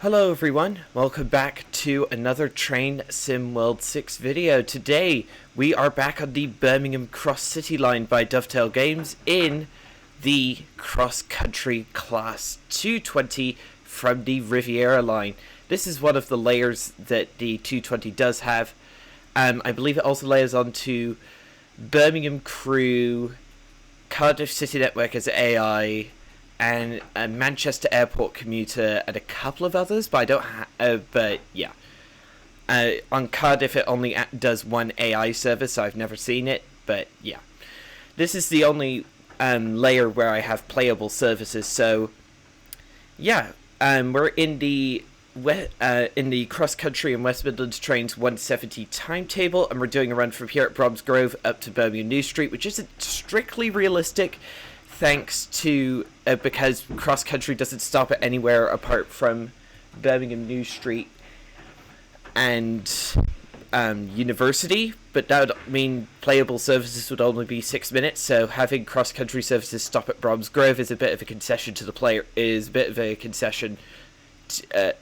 Hello everyone, welcome back to another Train Sim World 6 video. Today we are back on the Birmingham Cross City line by Dovetail Games in the CrossCountry Class 220 from the Riviera line. This is one of the layers that the 220 does have. I believe it also layers onto Birmingham Crew, Cardiff City Network as AI, and a Manchester Airport commuter, and a couple of others, but I don't but yeah. On Cardiff it only does one AI service, so I've never seen it, but yeah. This is the only layer where I have playable services, so yeah. We're in the Cross Country and West Midlands Trains 170 timetable, and we're doing a run from here at Bromsgrove up to Birmingham New Street, which isn't strictly realistic, thanks to because Cross Country doesn't stop at anywhere apart from Birmingham New Street and University, but that would mean playable services would only be 6 minutes, so having Cross Country services stop at Bromsgrove is a bit of a concession to the player,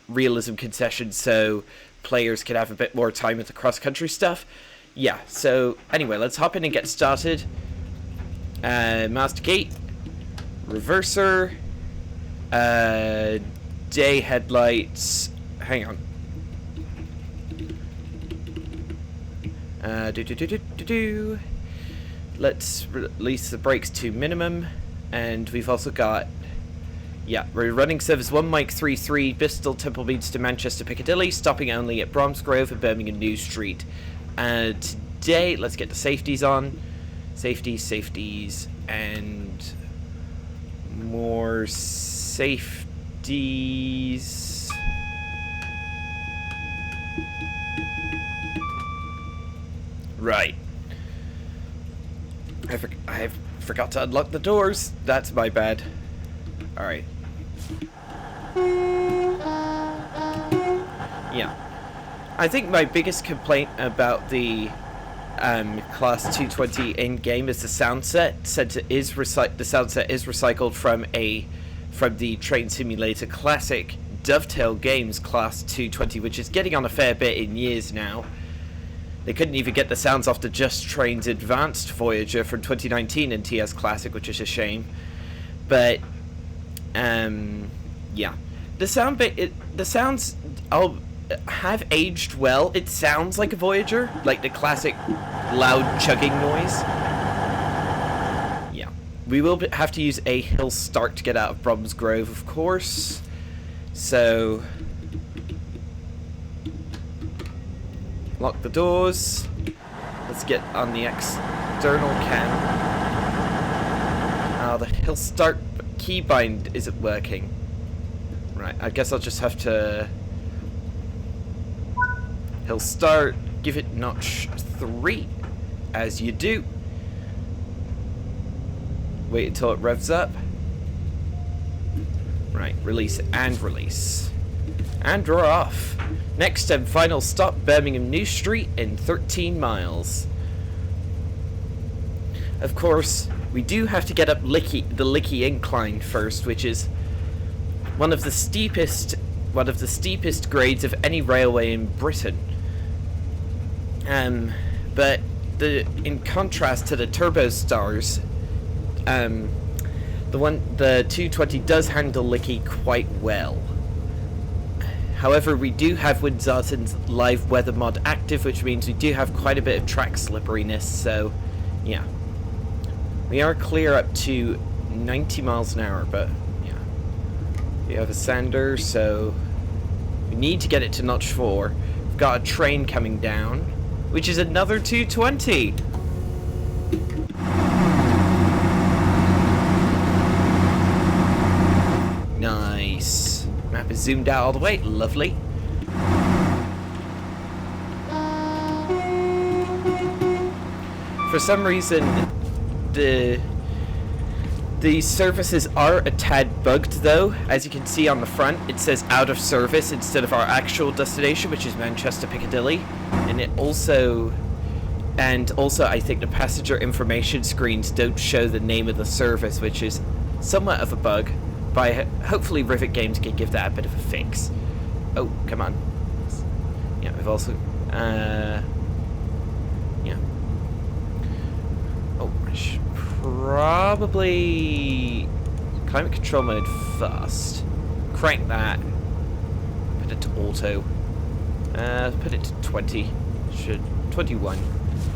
realism concession, so players can have a bit more time with the Cross Country stuff. Yeah, so anyway, let's hop in and get started. Master gate, reverser, day headlights, hang on, let's release the brakes to minimum, and we've also got, yeah, we're running service 1 Mike 33, Bristol Temple Meads to Manchester Piccadilly, stopping only at Bromsgrove and Birmingham New Street. Today, let's get the safeties on. Safeties, and more safeties. Right. I forgot to unlock the doors. That's my bad. Alright. Yeah. I think my biggest complaint about the Class 220 in-game is the sound set, since it is the sound set is recycled from the Train Simulator Classic Dovetail Games Class 220, which is getting on a fair bit in years now. They couldn't even get the sounds off the Just Trains Advanced Voyager from 2019 in TS Classic, which is a shame. But yeah, the sounds have aged well. It sounds like a Voyager, like the classic loud chugging noise. Yeah, we will have to use a hill start to get out of Bromsgrove, of course. So lock the doors. Let's get on the external cam. The hill start keybind isn't working. Right, I guess I'll just have to hill start, give it notch 3, as you do. Wait until it revs up. Right, release and release. And we're off. Next and final stop, Birmingham New Street in 13 miles. Of course, we do have to get up the Licky Incline first, which is one of the steepest grades of any railway in Britain. But in contrast to the Turbo Stars, the 220 does handle Licky quite well. However, we do have Winsarton's live weather mod active, which means we do have quite a bit of track slipperiness, so yeah. We are clear up to 90 miles an hour, but yeah. We have a sander, so we need to get it to notch 4. We've got a train coming down, which is another 220. Nice. Map is zoomed out all the way. Lovely. For some reason, the services are a tad bugged, though. As you can see on the front, it says out of service instead of our actual destination, which is Manchester Piccadilly. And also I think the passenger information screens don't show the name of the service, which is somewhat of a bug. Hopefully Rivet Games can give that a bit of a fix. Oh, come on. Yeah, we've also... yeah. Oh, I should probably... Climate control mode first. Crank that. Put it to auto. Put it to 20. 21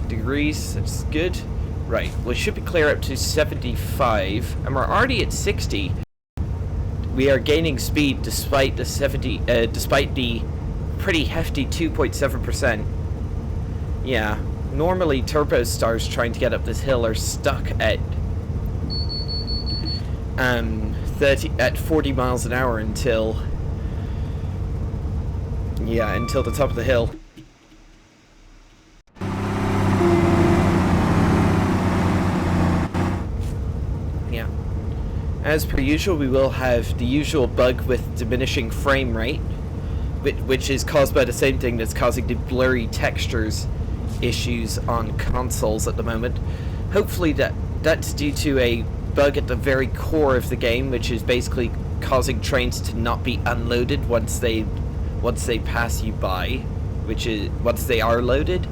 degrees. That's good. Right. We should be clear up to 75, and we're already at 60. We are gaining speed despite the despite the pretty hefty 2.7%. Yeah. Normally, turbo stars trying to get up this hill are stuck at 40 miles an hour until the top of the hill. Yeah. As per usual, we will have the usual bug with diminishing frame rate, which is caused by the same thing that's causing the blurry textures issues on consoles at the moment. Hopefully that's due to a bug at the very core of the game, which is basically causing trains to not be unloaded once they pass you by, which is once they are loaded,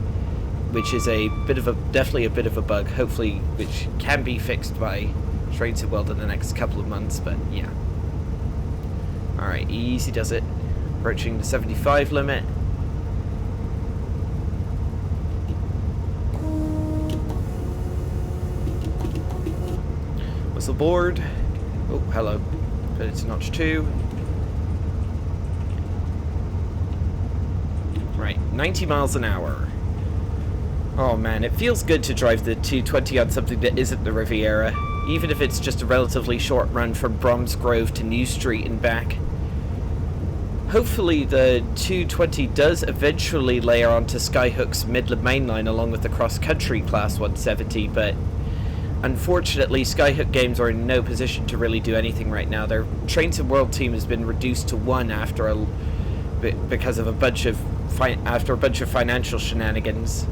which is definitely a bit of a bug, hopefully, which can be fixed by Train Sim World in the next couple of months. But yeah. Alright, easy does it. Approaching the 75 limit. Whistle board. Oh, hello. Put it to notch 2. Right, 90 miles an hour. Oh man, it feels good to drive the 220 on something that isn't the Riviera, even if it's just a relatively short run from Bromsgrove to New Street and back. Hopefully the 220 does eventually layer onto Skyhook's Midland Main Line along with the CrossCountry Class 170, but unfortunately Skyhook Games are in no position to really do anything right now. Their Train Sim World team has been reduced to 1 because of a bunch of financial shenanigans.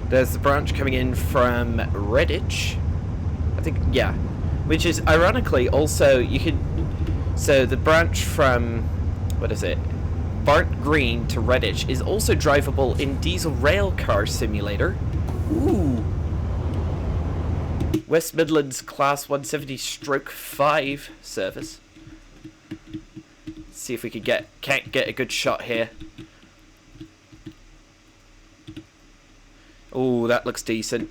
There's the branch coming in from Redditch, I think, yeah, which is ironically also, so the branch from, what is it, Bart Green to Redditch is also drivable in Diesel Railcar Simulator. Ooh. West Midlands Class 170/5 service. Let's see if we can't get a good shot here. Oh, that looks decent.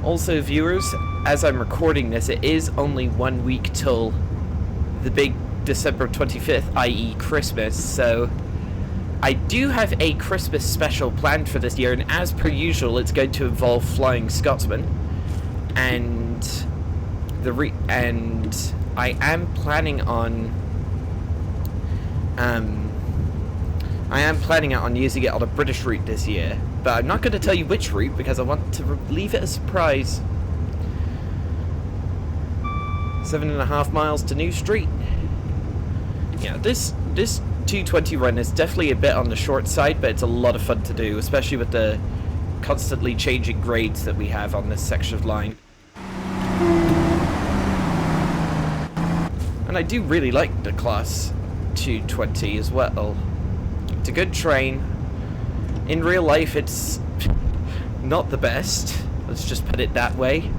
Also, viewers, as I'm recording this, it is only 1 week till the big December 25th, i.e. Christmas, so I do have a Christmas special planned for this year, and as per usual, it's going to involve Flying Scotsman, and I am planning on using it on a British route this year, but I'm not going to tell you which route because I want to leave it a surprise. 7.5 miles to New Street. Yeah, this 220 run is definitely a bit on the short side, but it's a lot of fun to do, especially with the constantly changing grades that we have on this section of line. And I do really like the Class 220 as well. It's a good train. In real life, it's not the best. Let's just put it that way.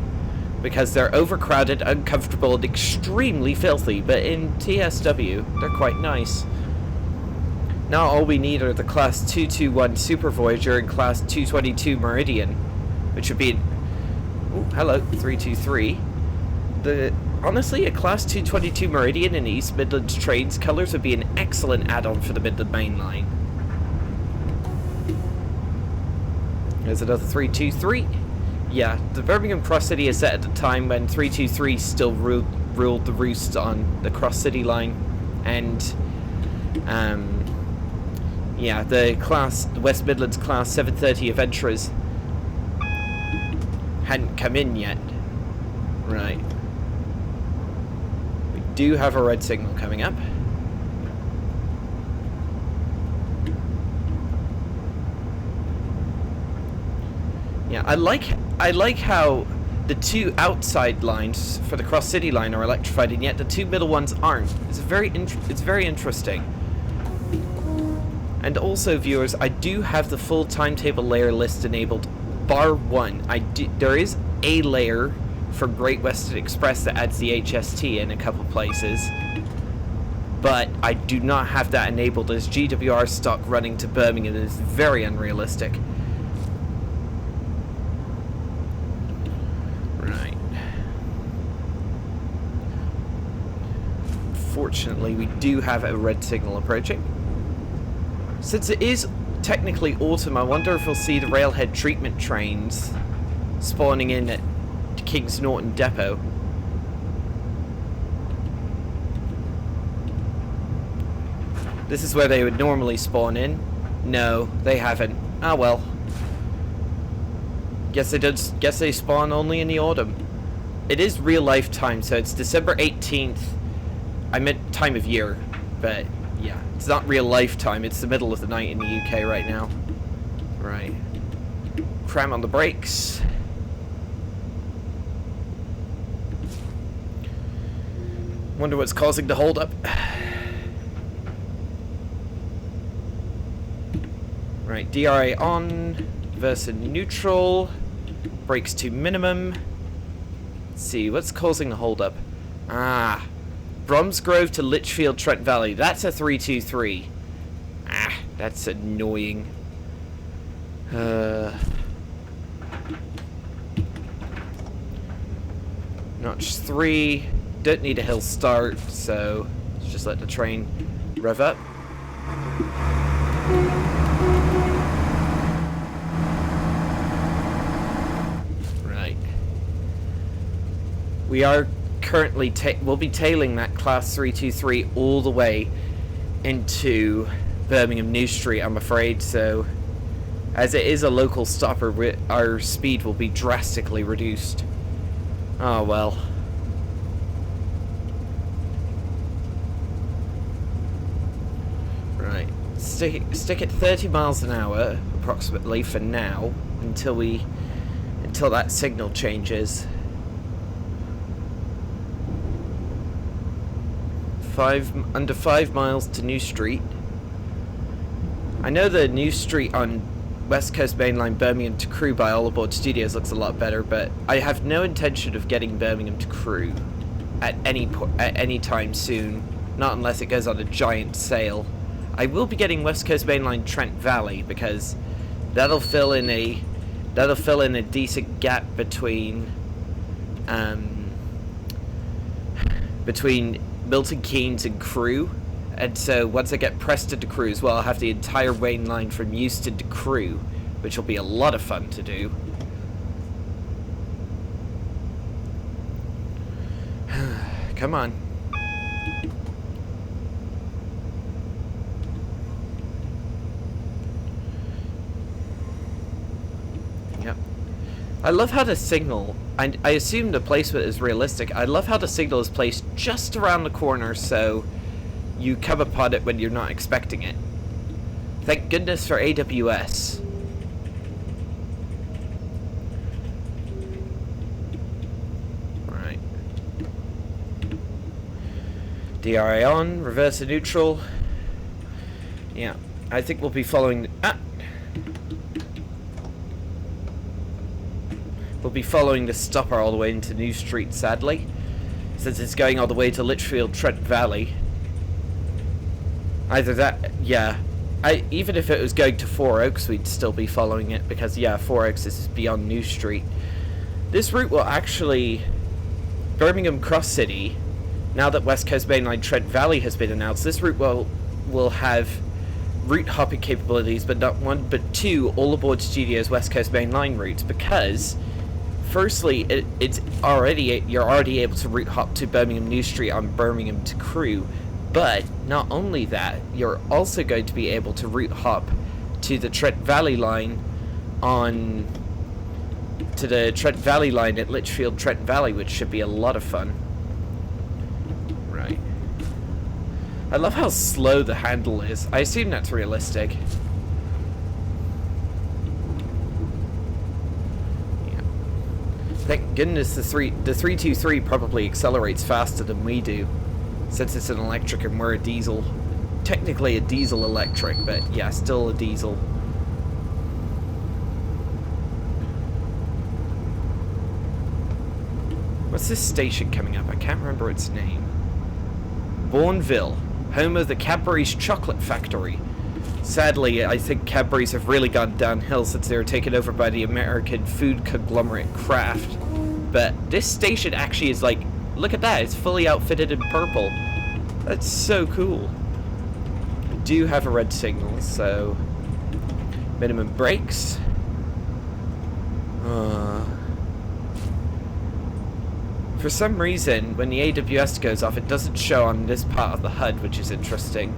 Because they're overcrowded, uncomfortable, and extremely filthy. But in TSW, they're quite nice. Now all we need are the Class 221 Super Voyager and Class 222 Meridian. Which would be... Oh, hello, 323. Honestly, a Class 222 Meridian in East Midlands Trains colours would be an excellent add-on for the Midland Main Line. There's another 323. Yeah, the Birmingham Cross City is set at the time when 323 still ruled the roost on the Cross City line. And, yeah, the West Midlands Class 730 Adventurers hadn't come in yet. Right. do have a red signal coming up. Yeah, I like how the two outside lines for the cross city line are electrified, and yet the two middle ones aren't. It's very interesting. And also, viewers, I do have the full timetable layer list enabled, bar one. There is a layer for Great Western Express that adds the HST in a couple places, but I do not have that enabled as GWR stock running to Birmingham is very unrealistic. Right. Fortunately, we do have a red signal approaching. Since it is technically autumn, I wonder if we'll see the railhead treatment trains spawning in at Kings Norton Depot. This is where they would normally spawn in. No, they haven't. Ah well. Guess they spawn only in the autumn. It is real life time, so it's December 18th. I meant time of year, but yeah, it's not real life time. It's the middle of the night in the UK right now. Right. Cram on the brakes. Wonder what's causing the hold up. Right, DRA on, versa neutral, brakes to minimum. Let's see, what's causing the hold up? Ah, Bromsgrove to Litchfield Trent Valley. That's a 323. Ah, that's annoying. Notch 3. Don't need a hill start, so let's just let the train rev up. Right. We are currently we'll be tailing that class 323 all the way into Birmingham New Street, I'm afraid, so as it is a local stopper, our speed will be drastically reduced. Oh well. Right, stick at 30 miles an hour approximately for now until that signal changes. Under 5 miles to New Street. I know the New Street on West Coast Mainline Birmingham to Crewe by All Aboard Studios looks a lot better, but I have no intention of getting Birmingham to Crewe at any time soon, not unless it goes on a giant sale. I will be getting West Coast Mainline Trent Valley because that'll fill in a decent gap between Milton Keynes and Crewe, and so once I get Preston to Crewe as well, I'll have the entire main line from Euston to Crewe, which will be a lot of fun to do. Come on. Yep. I love how the signal, and I assume the placement is realistic, I love how the signal is placed just around the corner so you come upon it when you're not expecting it. Thank goodness for AWS. Right. DRA on, reverse to neutral. Yeah, I think we'll be following... We'll be following the stopper all the way into New Street, sadly, since it's going all the way to Litchfield Trent Valley. Either that, yeah. Even if it was going to Four Oaks, we'd still be following it, because, yeah, Four Oaks is beyond New Street. This route will actually... Birmingham Cross City, now that West Coast Mainline Trent Valley has been announced, this route will have route hopping capabilities, but not one, but two All Aboard Studios West Coast Mainline routes, because... Firstly, you're already able to route hop to Birmingham New Street on Birmingham to Crewe, but not only that, you're also going to be able to route hop to the Trent Valley line at Litchfield Trent Valley, which should be a lot of fun. Right. I love how slow the handle is. I assume that's realistic. Yeah. Thank goodness the 323 probably accelerates faster than we do, since it's an electric and we're a diesel. Technically a diesel electric, but yeah, still a diesel. What's this station coming up? I can't remember its name. Bourneville, home of the Cadbury's chocolate factory. Sadly, I think Cadbury's have really gone downhill since they were taken over by the American food conglomerate Kraft. But this station actually is like, look at that, it's fully outfitted in purple. That's so cool. I do have a red signal, so minimum brakes. For some reason, when the AWS goes off, it doesn't show on this part of the HUD, which is interesting.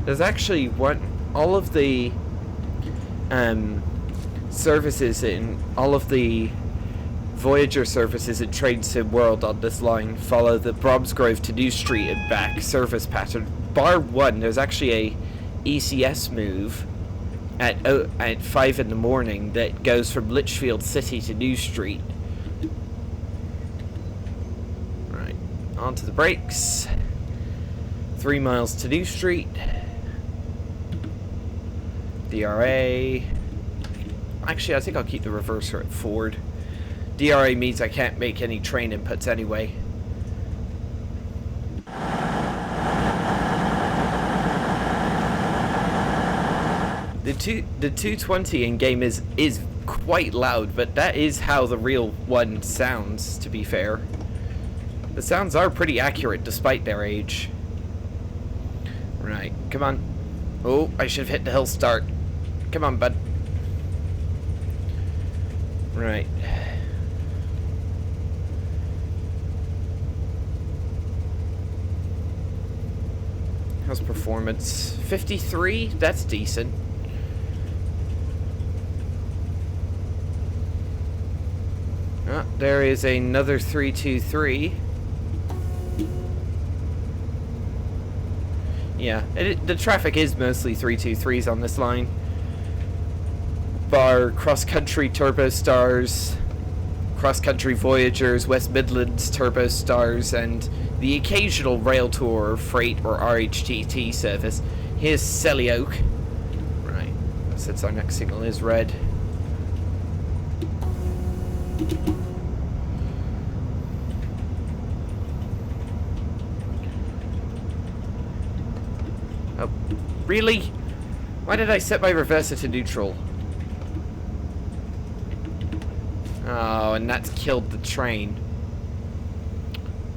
There's actually all of the services in all of the Voyager services in Train Sim World on this line follow the Bromsgrove to New Street and back service pattern. Bar one, there's actually a ECS move at 5 in the morning that goes from Litchfield City to New Street. Right, onto the brakes. 3 miles to New Street. DRA. Actually, I think I'll keep the reverser at forward. DRA means I can't make any train inputs anyway. The 220 in game is quite loud, but that is how the real one sounds, to be fair. The sounds are pretty accurate despite their age. Right, come on. Oh, I should have hit the hill start. Come on, bud. Right. How's performance? 53? That's decent. Ah, there is another 323. Yeah, the traffic is mostly 323s on this line. Bar CrossCountry Turbo Stars, CrossCountry Voyagers, West Midlands Turbo Stars, and the occasional Rail Tour, Freight, or RHTT service. Here's Selly Oak. Right, since our next signal is red. Oh, really? Why did I set my reverser to neutral? Oh, and that's killed the train.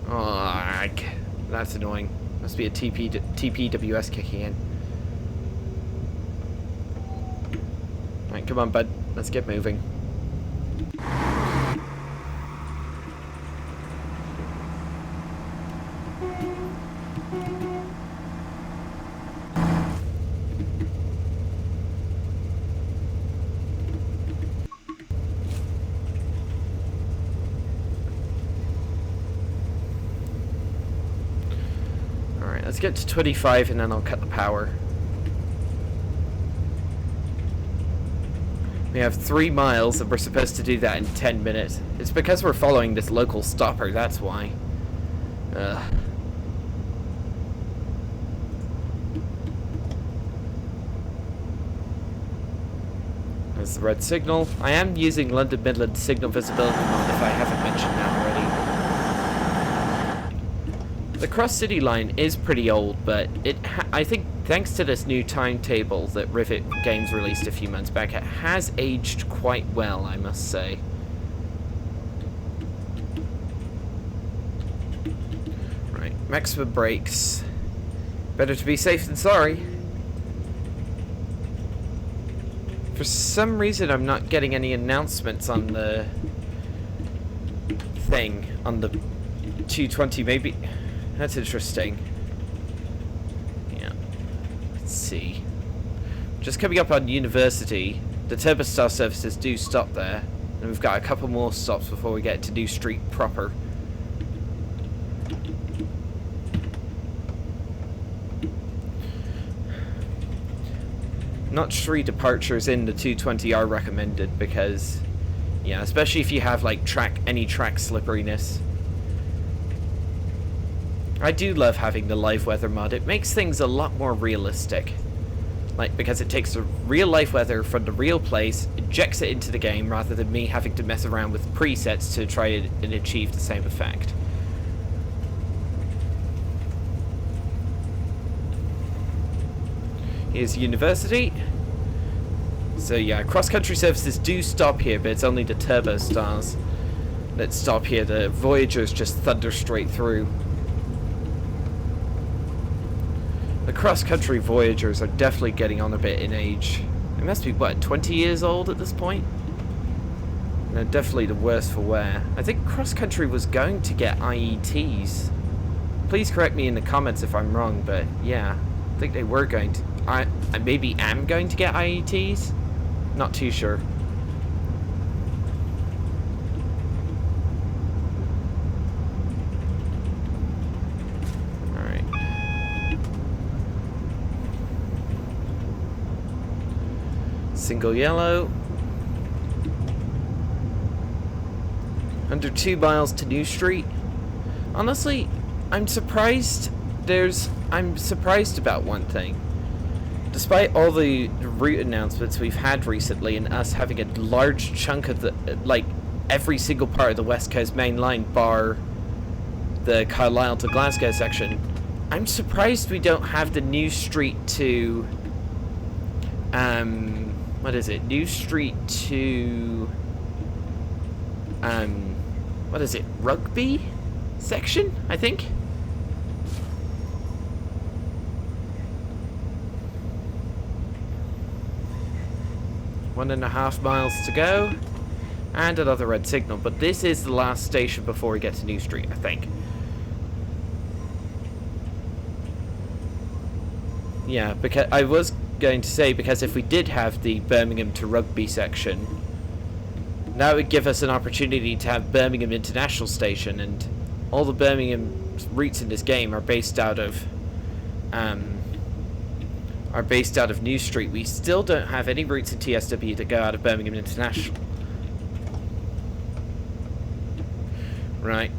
Oh, that's annoying. Must be a TPWS kicking in. Alright, come on, bud. Let's get moving. Let's get to 25 and then I'll cut the power. We have 3 miles and we're supposed to do that in 10 minutes. It's because we're following this local stopper, that's why. There's the red signal. I am using London Midland signal visibility mode if I haven't mentioned that already. The Cross City line is pretty old, but I think thanks to this new timetable that Rivet Games released a few months back, it has aged quite well, I must say. Right, maximum brakes. Better to be safe than sorry. For some reason, I'm not getting any announcements on the thing on the 220, maybe. That's interesting. Yeah. Let's see. Just coming up on University, the Turbostar services do stop there. And we've got a couple more stops before we get to New Street proper. Notch 3 departures in the 220 are recommended because, yeah, especially if you have like any track slipperiness. I do love having the live weather mod. It makes things a lot more realistic. Like, because it takes the real life weather from the real place, injects it into the game, rather than me having to mess around with presets to try and achieve the same effect. Here's University. So yeah, cross-country services do stop here, but it's only the Turbo Stars that stop here. The Voyagers just thunder straight through. The cross-country Voyagers are definitely getting on a bit in age. They must be, what, 20 years old at this point? They're definitely the worst for wear. I think cross-country was going to get IETs. Please correct me in the comments if I'm wrong, but yeah, I think they were going to. I maybe am going to get IETs? Not too sure. Alright. Single yellow. Under 2 miles to New Street. Honestly, I'm surprised about one thing. Despite all the route announcements we've had recently and us having a large chunk of the, like, every single part of the West Coast main line bar the Carlisle to Glasgow section, I'm surprised we don't have the New Street to, what is it? New Street to, what is it? Rugby section, I think? One and a half miles to go, and another red signal, but this is the last station before we get to New Street, I think. Yeah, because I was going to say, because if we did have the Birmingham to Rugby section, that would give us an opportunity to have Birmingham International Station, and all the Birmingham routes in this game are based out of New Street. We still don't have any routes in TSW that go out of Birmingham International. Right.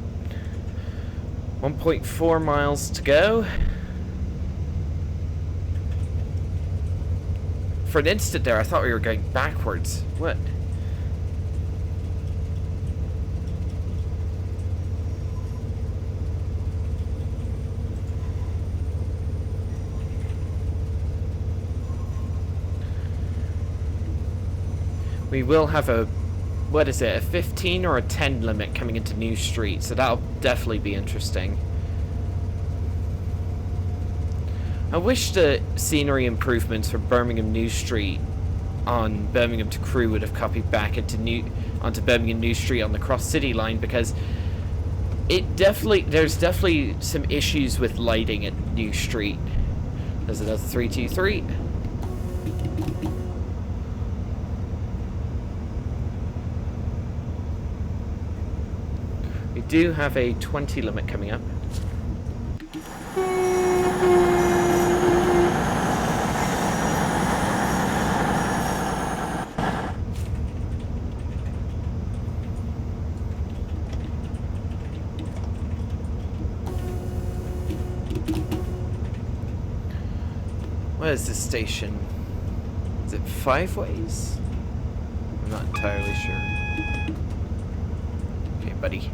1.4 miles to go. For an instant there, I thought we were going backwards. What? We will have a, what is it, a 15 or a 10 limit coming into New Street, so that'll definitely be interesting. I wish the scenery improvements for Birmingham New Street on Birmingham to Crewe would have copied back onto Birmingham New Street on the Cross City line, because there's definitely some issues with lighting at New Street. There's another 323. We do have a 20 limit coming up. What is this station? Is it 5 ways? I'm not entirely sure. Okay, buddy.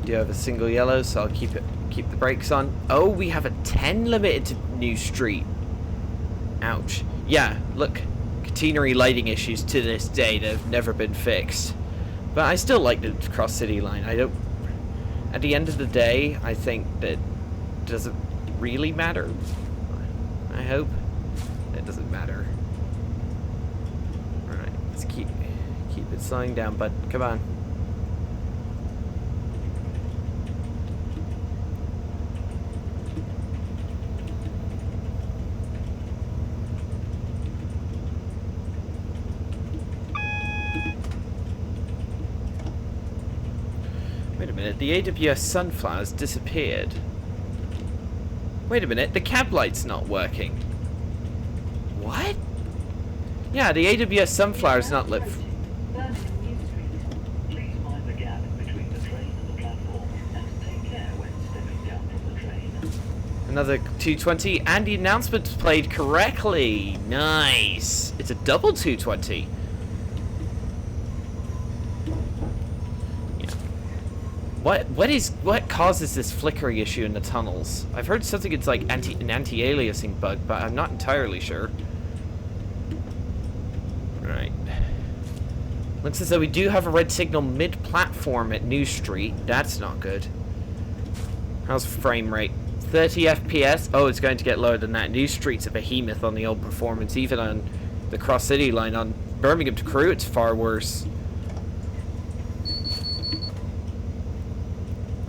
Do have a single yellow, so I'll keep the brakes on. Oh, we have a 10 limited to New Street. Ouch. Yeah, look, catenary lighting issues to this day that have never been fixed. But I still like the Cross City line. I don't. At the end of the day, I think that doesn't really matter. I hope it doesn't matter. All right, let's keep It's slowing down, bud. Come on. Wait a minute, the AWS Sunflower's disappeared. Wait a minute, the cab light's not working. What? Yeah, the AWS Sunflower's not lit. Another 220, and the announcement's played correctly. Nice. It's a double 220. What causes this flickering issue in the tunnels? I've heard something it's like an anti-aliasing bug, but I'm not entirely sure. Right. Looks as though we do have a red signal mid-platform at New Street. That's not good. How's frame rate? 30 FPS. Oh, it's going to get lower than that. New Street's a behemoth on the old performance. Even on the Cross City line on Birmingham to Crewe, it's far worse.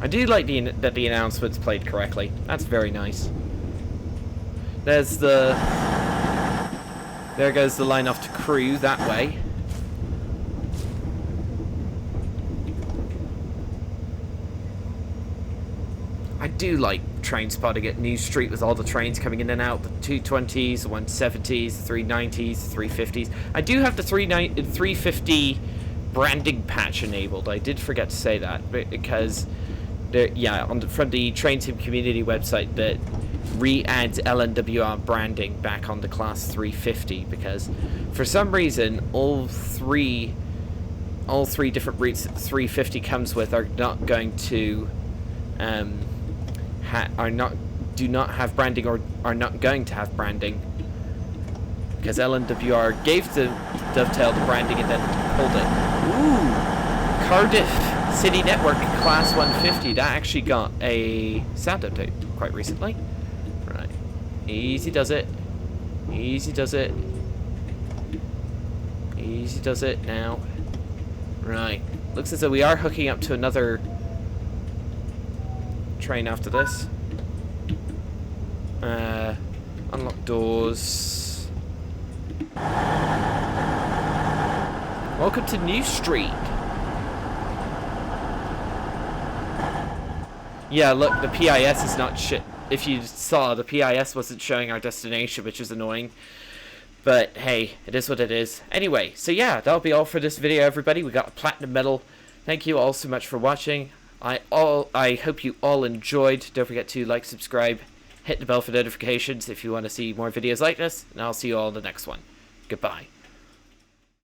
I do like that the announcement's played correctly. That's very nice. There goes the line off to Crewe that way. I do like train spotting at New Street with all the trains coming in and out. The 220s, the 170s, the 390s, the 350s. I do have the 350 branding patch enabled. I did forget to say that because... from the Train Sim community website that re-adds LNWR branding back on the Class 350 because for some reason all three different routes that the 350 comes with are not going to do not have branding or are not going to have branding because LNWR gave the Dovetail the branding and then pulled it. Ooh, Cardiff City Network Class 150, that actually got a sound update quite recently. Right. Easy does it. Easy does it. Easy does it now. Right. Looks as though we are hooking up to another train after this. Unlock doors. Welcome to New Street. Yeah, look, the PIS is not shit. If you saw, the PIS wasn't showing our destination, which is annoying. But, hey, it is what it is. Anyway, so yeah, that'll be all for this video, everybody. We got a platinum medal. Thank you all so much for watching. I hope you all enjoyed. Don't forget to like, subscribe, hit the bell for notifications if you want to see more videos like this. And I'll see you all in the next one. Goodbye.